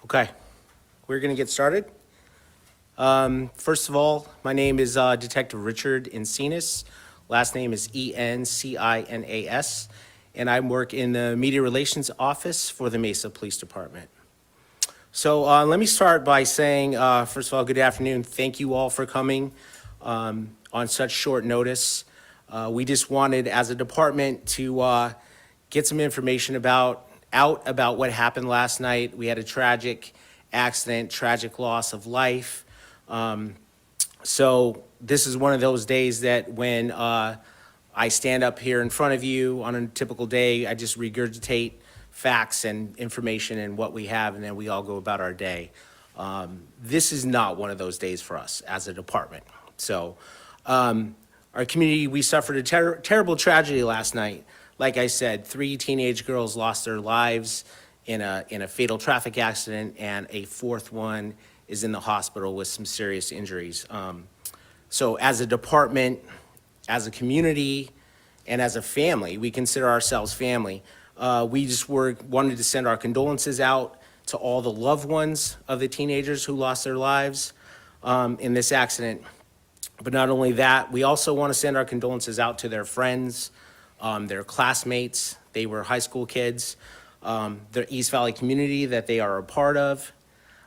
Okay, we're gonna get started. First of all, my name is Detective Richard Encinas. Last name is Encinas, and I work in the Media Relations Office for the Mesa Police Department. So let me start by saying, first of all, good afternoon. Thank you all for coming on such short notice. We just wanted, as a department, to get some information about what happened last night. We had a tragic accident, tragic loss of life. So this is one of those days that when I stand up here in front of you on a typical day, I just regurgitate facts and information and what we have, and then we all go about our day. This is not one of those days for us as a department. So our community, we suffered a terrible tragedy last night. Like I said, 3 teenage girls lost their lives in a fatal traffic accident, and a 4th one is in the hospital with some serious injuries. So as a department, as a community, and as a family, we consider ourselves family. We just wanted to send our condolences out to all the loved ones of the teenagers who lost their lives in this accident. But not only that, we also want to send our condolences out to their friends, their classmates. They were high school kids, the East Valley community that they are a part of,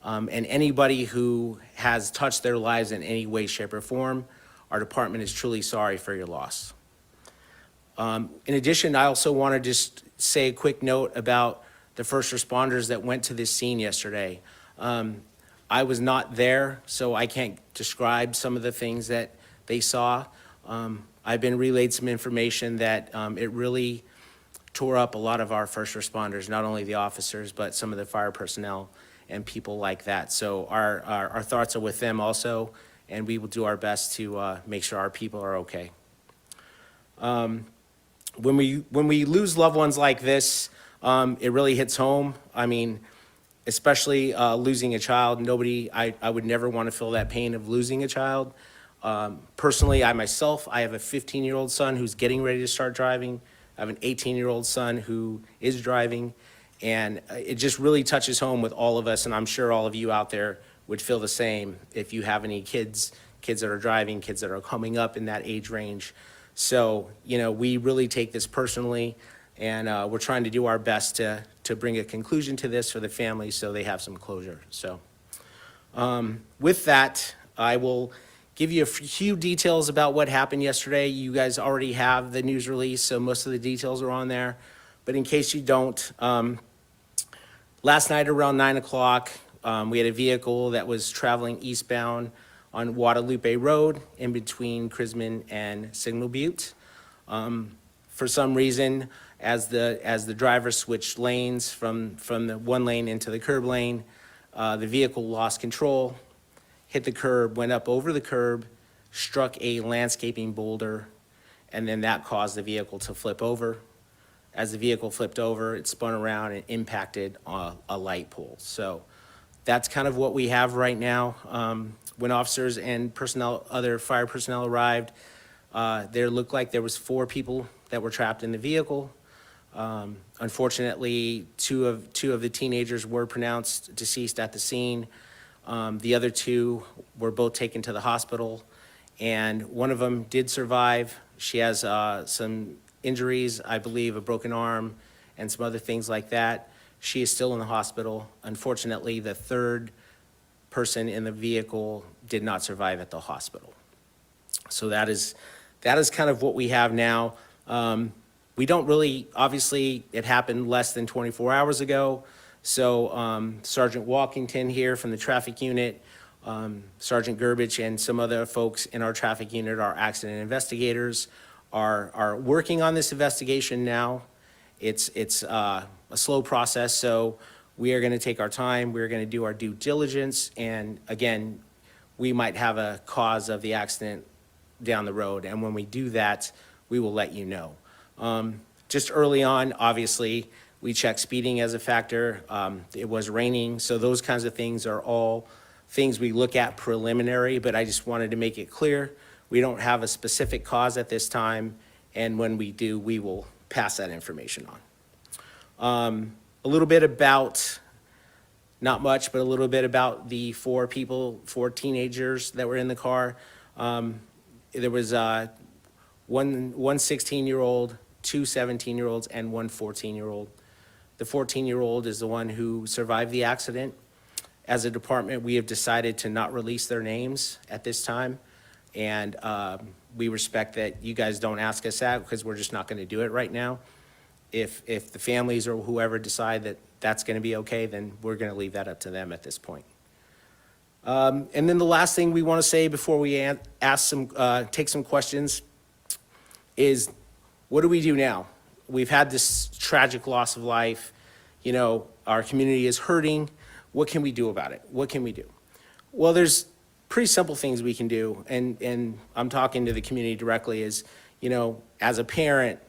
and anybody who has touched their lives in any way, shape, or form. Our department is truly sorry for your loss. In addition, I also want to just say a quick note about the first responders that went to this scene yesterday. I was not there, so I can't describe some of the things that they saw. I've been relayed some information that it really tore up a lot of our first responders, not only the officers, but some of the fire personnel and people like that. So our thoughts are with them also, and we will do our best to make sure our people are okay. When we lose loved ones like this, it really hits home. I mean, especially losing a child. I would never want to feel that pain of losing a child. Personally, I have a 15-year-old son who's getting ready to start driving. I have an 18-year-old son who is driving, and it just really touches home with all of us, and I'm sure all of you out there would feel the same if you have any kids that are driving, kids that are coming up in that age range. So, we really take this personally, and we're trying to do our best to bring a conclusion to this for the family so they have some closure. So with that, I will give you a few details about what happened yesterday. You guys already have the news release, so most of the details are on there. But in case you don't, last night around 9 o'clock, we had a vehicle that was traveling eastbound on Guadalupe Road in between Chrisman and Signal Butte. For some reason, as the driver switched lanes from the one lane into the curb lane, the vehicle lost control, hit the curb, went up over the curb, struck a landscaping boulder, and then that caused the vehicle to flip over. As the vehicle flipped over, it spun around and impacted a light pole. So that's kind of what we have right now. When officers and other fire personnel arrived, there looked like there was 4 people that were trapped in the vehicle. Unfortunately, two of the teenagers were pronounced deceased at the scene. The other 2 were both taken to the hospital, and one of them did survive. She has some injuries, I believe a broken arm and some other things like that. She is still in the hospital. Unfortunately, the 3rd person in the vehicle did not survive at the hospital. So that is kind of what we have now. We don't really, obviously, it happened less than 24 hours ago. So Sergeant Walkington here from the traffic unit, Sergeant Gerbich, and some other folks in our traffic unit, our accident investigators, are working on this investigation now. It's a slow process, so we are going to take our time. We're going to do our due diligence, and again, we might have a cause of the accident down the road, and when we do that, we will let you know. Just early on, obviously, we check speeding as a factor. It was raining, so those kinds of things are all things we look at preliminary, but I just wanted to make it clear we don't have a specific cause at this time, and when we do, we will pass that information on. A little bit about not much, but a little bit about the four teenagers that were in the car. There was one 16-year-old, two 17-year-olds, and one 14-year-old. The 14-year-old is the one who survived the accident. As a department, we have decided to not release their names at this time. And we respect that you guys don't ask us that because we're just not going to do it right now. If the families or whoever decide that that's going to be okay, then we're going to leave that up to them at this point. And then the last thing we want to say before we take some questions is, what do we do now? We've had this tragic loss of life. You know, our community is hurting. What can we do about it? What can we do? Well, there's pretty simple things we can do, and I'm talking to the community directly, is, you know, as a parent,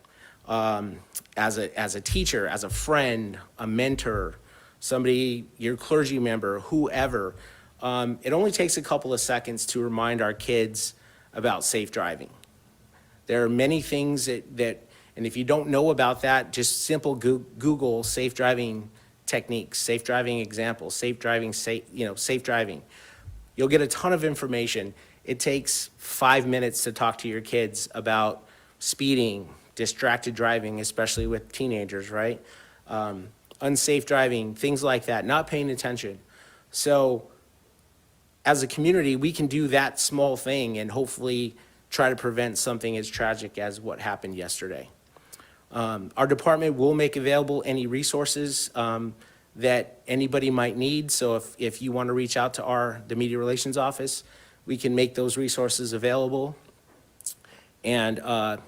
as a teacher, as a friend, a mentor, somebody, your clergy member, whoever, it only takes a couple of seconds to remind our kids about safe driving. There are many things that and if you don't know about that, just simple Google safe driving techniques, safe driving examples, safe driving. You'll get a ton of information. It takes 5 minutes to talk to your kids about speeding, distracted driving, especially with teenagers, right? Unsafe driving, things like that, not paying attention. So as a community, we can do that small thing and hopefully try to prevent something as tragic as what happened yesterday. Our department will make available any resources that anybody might need. So if you want to reach out to the Media Relations Office, we can make those resources available and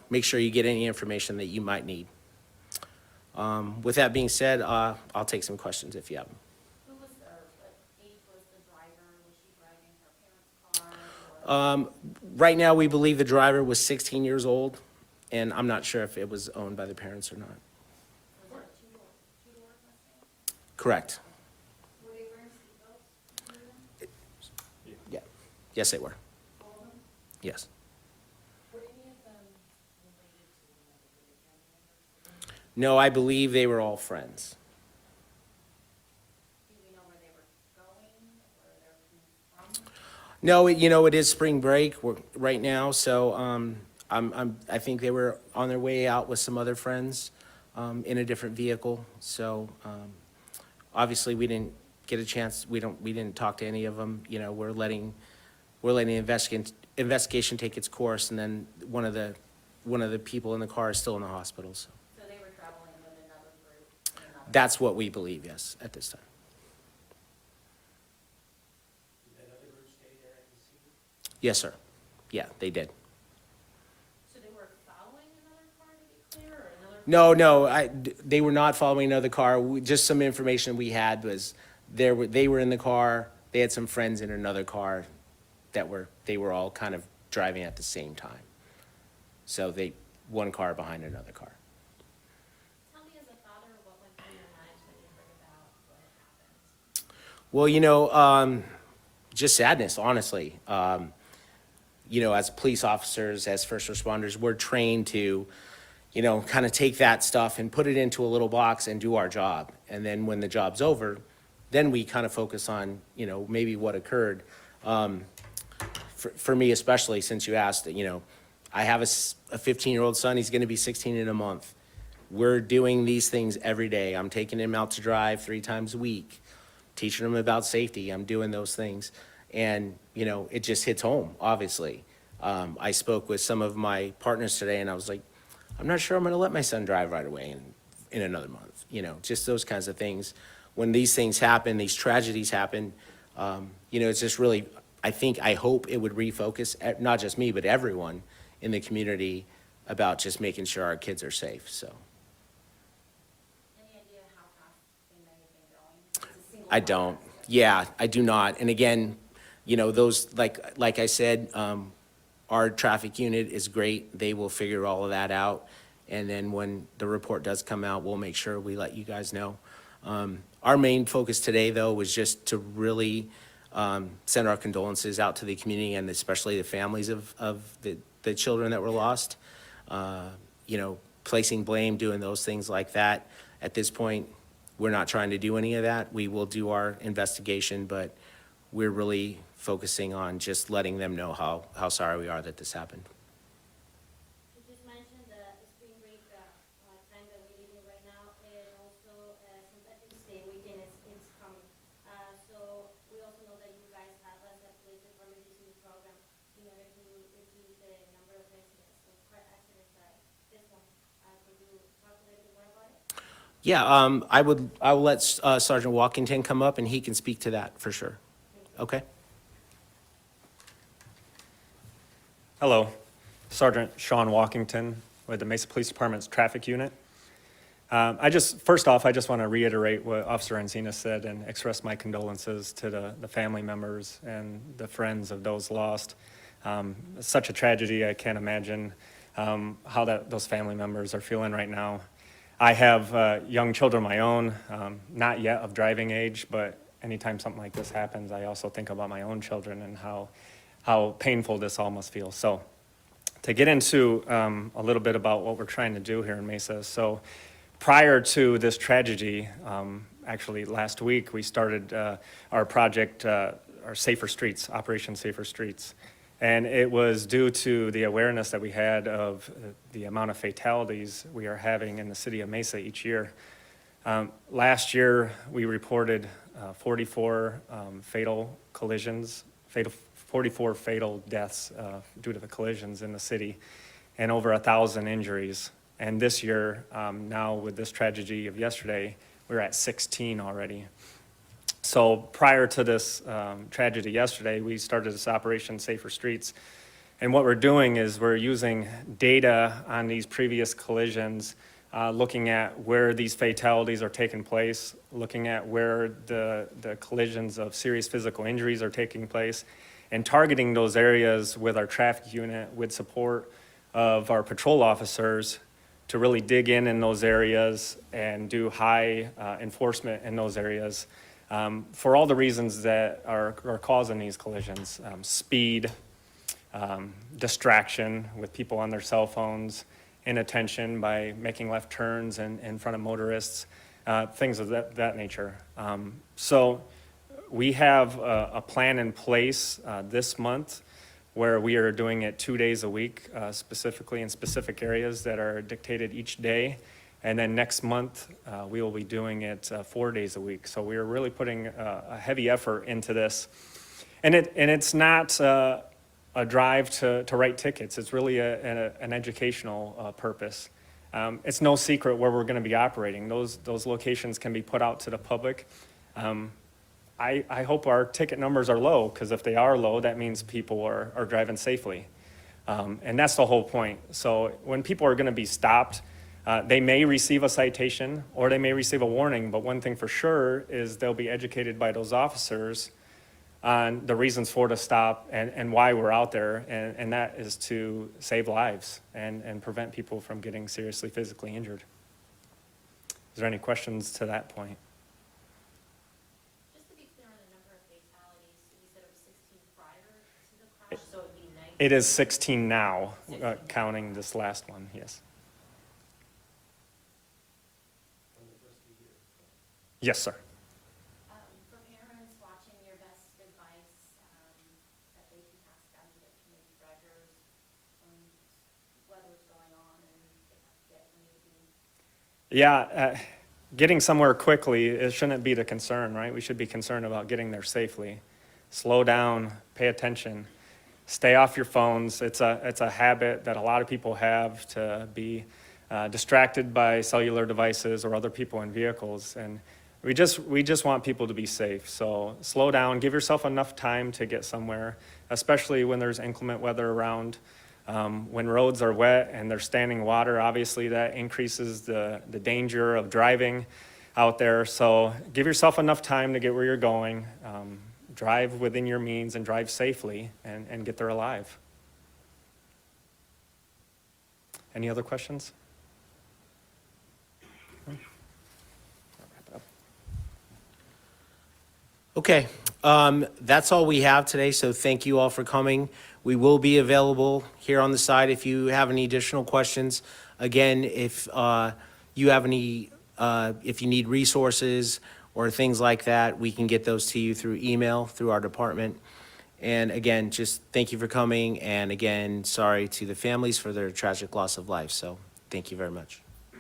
make sure you get any information that you might need. With that being said, I'll take some questions if you have them. Who was what age was the driver? Was she driving her parents' car? Right now, we believe the driver was 16 years old, and I'm not sure if it was owned by the parents or not. Was it a two-door Mustang? Correct. Were they wearing seatbelts? Yeah. Yes, they were. All of them? Yes. Were any of them related to one another? Were they family members? No, I believe they were all friends. Do we know where they were going, where they were coming from? No, it is spring break right now, so I think they were on their way out with some other friends in a different vehicle. So obviously, we didn't get a chance. We didn't talk to any of them. You know, we're letting the investigation take its course, and then one of the people in the car is still in the hospital. So So they were traveling with another group? that's what we believe, yes, at this time. Did that other group stay there at the scene? Yes, sir. Yeah, they did. So they were following another car, to be clear, or another? No, they were not following another car. Just some information we had was they were in the car. They had some friends in another car they were all kind of driving at the same time. So one car behind another car. Tell me, as a father, what went through your mind when you heard about what had happened? Well, just sadness, honestly. As police officers, as first responders, we're trained to, kind of take that stuff and put it into a little box and do our job. And then when the job's over, then we kind of focus on, maybe what occurred. For me especially, since you asked, I have a 15-year-old son. He's going to be 16 in a month. We're doing these things every day. I'm taking him out to drive 3 times a week, teaching him about safety. I'm doing those things. And, it just hits home, obviously. I spoke with some of my partners today, and I was like, I'm not sure I'm going to let my son drive right away in another month. Just those kinds of things. When these things happen, these tragedies happen, it's just really, I hope it would refocus, not just me, but everyone in the community about just making sure our kids are safe, so. Any idea how fast they may have been going? It's a single I car don't. accident. Yeah, I do not. And again, those, like I said, our traffic unit is great. They will figure all of that out. And then when the report does come out, we'll make sure we let you guys know. Our main focus today, though, was just to really send our condolences out to the community and especially the families of the children that were lost. Placing blame, doing those things like that. At this point, we're not trying to do any of that. We will do our investigation, but we're really focusing on just letting them know how sorry we are that this happened. You just mentioned the spring break time that we're living right now, and also since I think state weekend is coming. So we also know that you guys have us escalated for reducing the program in order to reduce the number of incidents of car accidents like this one. Could you talk a little bit more about it? Yeah, I will let Sergeant Walkington come up and he can speak to that for sure. Okay? Hello, Sergeant Sean Walkington with the Mesa Police Department's traffic unit. First off, I just want to reiterate what Officer Encina said and express my condolences to the family members and the friends of those lost. It's such a tragedy, I can't imagine how those family members are feeling right now. I have young children of my own, not yet of driving age, but anytime something like this happens, I also think about my own children and how painful this all must feel. So to get into a little bit about what we're trying to do here in Mesa. So prior to this tragedy, actually last week, we started our project, our Safer Streets, Operation Safer Streets. And it was due to the awareness that we had of the amount of fatalities we are having in the city of Mesa each year. Last year, we reported 44 fatal collisions, 44 fatal deaths due to the collisions in the city, and over 1,000 injuries. And this year, now with this tragedy of yesterday, we're at 16 already. So prior to this tragedy yesterday, we started this Operation Safer Streets. And what we're doing is we're using data on these previous collisions, looking at where these fatalities are taking place, looking at where the collisions of serious physical injuries are taking place, and targeting those areas with our traffic unit with support of our patrol officers to really dig in those areas and do high enforcement in those areas for all the reasons that are causing these collisions. Speed, distraction with people on their cell phones, inattention by making left turns in front of motorists, things of that nature. So we have a plan in place this month where we are doing it 2 days a week, specifically in specific areas that are dictated each day. And then next month, we will be doing it 4 days a week. So we are really putting a heavy effort into this. And it's not a drive to write tickets. It's really an educational purpose. It's no secret where we're going to be operating. Those locations can be put out to the public. I hope our ticket numbers are low, because if they are low, that means people are driving safely. And that's the whole point. So when people are going to be stopped, they may receive a citation or they may receive a warning, but one thing for sure is they'll be educated by those officers on the reasons for the stop and why we're out there, and that is to save lives and prevent people from getting seriously physically injured. Is there any questions to that point? Just to be clear on the number of fatalities, you said it was 16 prior to the crash, so it'd be 19? It is 16 now, counting this last one, yes. From the first of the year. Yes, sir. For parents watching, your best advice that they can pass down to maybe drivers on whether what's going on and they have to get when you do. Yeah, getting somewhere quickly, it shouldn't be the concern, right? We should be concerned about getting there safely. Slow down, pay attention, stay off your phones. It's a habit that a lot of people have to be distracted by cellular devices or other people in vehicles. And we just want people to be safe. So slow down, give yourself enough time to get somewhere, especially when there's inclement weather around. When roads are wet and there's standing water, obviously that increases the danger of driving out there. So give yourself enough time to get where you're going, drive within your means and drive safely and get there alive. Any other questions? Okay, that's all we have today, so thank you all for coming. We will be available here on the side if you have any additional questions. Again, if you have any if you need resources or things like that, we can get those to you through email, through our department. And again, just thank you for coming, and again, sorry to the families for their tragic loss of life, so thank you very much.